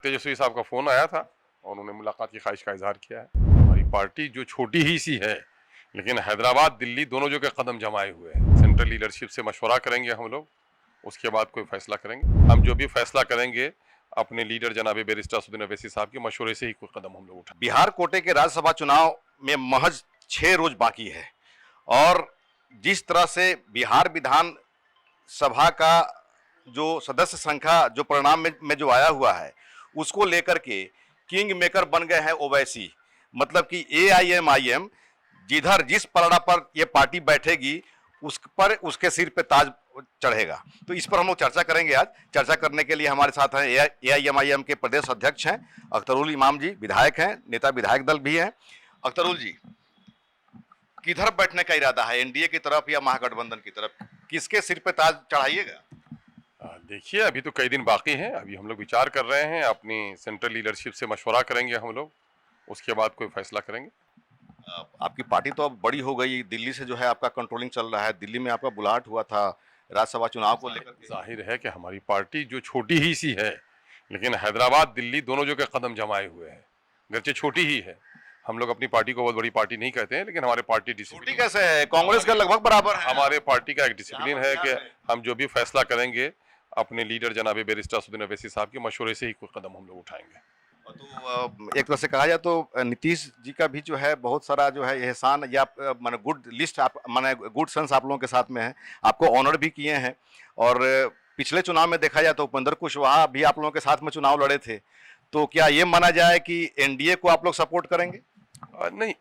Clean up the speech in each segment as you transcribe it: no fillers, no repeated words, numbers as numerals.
तेजस्वी साहब का फोन आया था और उन्होंने मुलाकात की ख्वाहिश का इजहार किया है। हमारी पार्टी जो छोटी ही सी है, लेकिन हैदराबाद दिल्ली दोनों जगह कदम जमाए हुए हैं। सेंट्रल लीडरशिप से मशवरा करेंगे हम लोग, उसके बाद कोई फैसला करेंगे। हम जो भी फैसला करेंगे अपने लीडर जनाब बैरिस्टर असदुद्दीन ओवैसी साहब के मशवरे से ही कोई कदम हम लोग उठाएंगे। बिहार कोटे के राज्यसभा चुनाव में महज 6 रोज बाकी है और जिस तरह से बिहार विधान सभा का जो सदस्य संख्या जो परिणाम में जो आया हुआ है, उसको लेकर के किंग मेकर बन गए हैं ओवैसी। मतलब कि AIMIM जिधर जिस पलड़ा पर ये पार्टी बैठेगी उस पर उसके सिर पे ताज चढ़ेगा। तो इस पर हम लोग चर्चा करेंगे। आज चर्चा करने के लिए हमारे साथ हैं AIMIM के प्रदेश अध्यक्ष हैं अख्तरुल इमाम जी, विधायक हैं, नेता विधायक दल भी हैं। अख्तरुल जी, किधर बैठने का इरादा है, NDA की तरफ या महागठबंधन की तरफ? किसके सिर पे ताज चढ़ाइएगा? देखिए, अभी तो कई दिन बाकी हैं। अभी हम लोग विचार कर रहे हैं, अपनी सेंट्रल लीडरशिप से मशवरा करेंगे हम लोग, उसके बाद कोई फैसला करेंगे। आपकी पार्टी तो अब बड़ी हो गई, दिल्ली से जो है आपका कंट्रोलिंग चल रहा है, दिल्ली में आपका बुलाहट हुआ था राज्यसभा चुनाव को लेकर। जाहिर है कि हमारी पार्टी जो छोटी ही सी है, लेकिन हैदराबाद दिल्ली दोनों जगह कदम जमाए हुए हैं। गरचे छोटी ही है, हम लोग अपनी पार्टी को बहुत बड़ी पार्टी नहीं कहते हैं, लेकिन हमारे पार्टी डिसिप्लिन कैसे है, कांग्रेस का लगभग बराबर है। हमारे पार्टी का एक डिसिप्लिन है कि हम जो भी फैसला करेंगे अपने लीडर जनाब बैरिस्टर असदुद्दीन ओवैसी साहब के मशवरे से ही कोई कदम हम लोग उठाएंगे। तो एक तरह से कहा जाए तो नीतीश जी का भी जो है बहुत सारा जो है एहसान या माने गुड लिस्ट आप माने गुड सन्स आप लोगों के साथ में है, आपको ऑनर भी किए हैं। और पिछले चुनाव में देखा जाए तो उपेंद्र कुशवाहा भी आप लोगों के साथ में चुनाव लड़े थे। तो क्या ये माना जाए कि NDA को आप लोग सपोर्ट करेंगे? नहीं,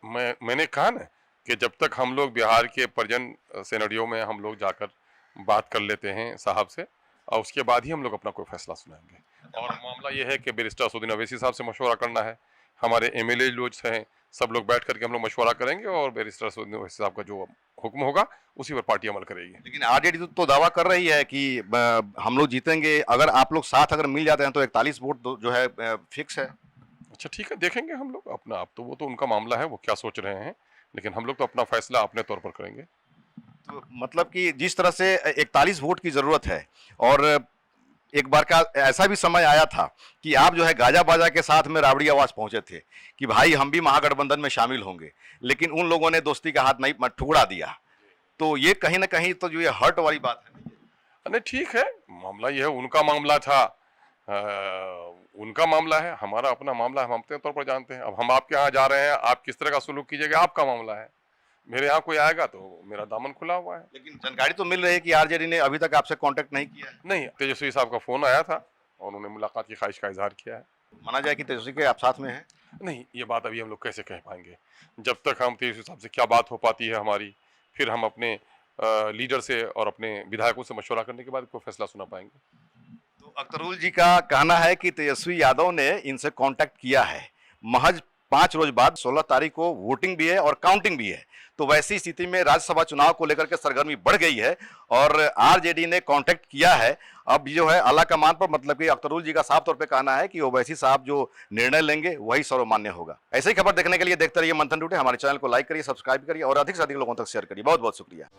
मैंने कहा ना कि जब तक हम लोग बिहार के प्रजन सिनेरियो में हम लोग जाकर बात कर लेते हैं साहब से, और उसके बाद ही हम लोग अपना कोई फैसला सुनाएंगे। और मामला ये है कि बैरिस्टर असदुद्दीन ओवैसी साहब से मशवरा करना है, हमारे MLA लोग हैं, सब लोग बैठ करके हम लोग मशवरा करेंगे और बैरिस्टर असदुद्दीन ओवैसी साहब का जो हुक्म होगा उसी पर पार्टी अमल करेगी। लेकिन RJD तो दावा कर रही है कि हम लोग जीतेंगे, अगर आप लोग साथ अगर मिल जाते हैं तो 41 वोट जो है फिक्स है। अच्छा ठीक है, देखेंगे हम लोग अपना, आप तो वो तो उनका मामला है, वो क्या सोच रहे हैं, लेकिन हम लोग तो अपना फैसला अपने तौर पर करेंगे। तो मतलब कि जिस तरह से 41 वोट की जरूरत है, और एक बार का ऐसा भी समय आया था कि आप जो है गाजा बाजा के साथ में राबड़ी आवाज पहुंचे थे कि भाई हम भी महागठबंधन में शामिल होंगे, लेकिन उन लोगों ने दोस्ती का हाथ नहीं ठुकरा दिया। तो ये कहीं ना कहीं तो जो ये हर्ट वाली बात है। नहीं ठीक है, मामला ये है, उनका मामला था, उनका मामला है, हमारा अपना मामला है, हम अपने तौर पर जानते हैं। अब हम आपके यहाँ जा रहे हैं, आप किस तरह का सुलूक कीजिएगा आपका मामला है, मेरे यहाँ कोई आएगा तो मेरा दामन खुला हुआ है। लेकिन जानकारी तो मिल रही है कि RJD ने अभी तक आपसे कांटेक्ट नहीं किया है। नहीं, तेजस्वी साहब का फोन आया था और उन्होंने मुलाकात की ख्वाहिश का इजहार किया है। माना जाए कि तेजस्वी के आप साथ में हैं? नहीं, ये बात अभी हम लोग कैसे कह पाएंगे, जब तक हम तेजस्वी साहब से क्या बात हो पाती है हमारी, फिर हम अपने लीडर से और अपने विधायकों से मशवरा करने के बाद कोई फैसला सुना पाएंगे। तो अख्तरुल जी का कहना है कि तेजस्वी यादव ने इनसे कांटेक्ट किया है। महज 5 रोज बाद 16 तारीख को वोटिंग भी है और काउंटिंग भी है। तो वैसी स्थिति में राज्यसभा चुनाव को लेकर के सरगर्मी बढ़ गई है और RJD ने कांटेक्ट किया है। अब जो है आला कमान पर, मतलब कि अख्तरुल जी का साफ तौर पे कहना है कि ओवैसी साहब जो निर्णय लेंगे वही सर्वमान्य होगा। ऐसे ही खबर देखने के लिए देखते रहिए मंथन टुडे। हमारे चैनल को लाइक करिए, सब्सक्राइब करिए और अधिक से अधिक लोगों तक शेयर करिए। बहुत बहुत शुक्रिया।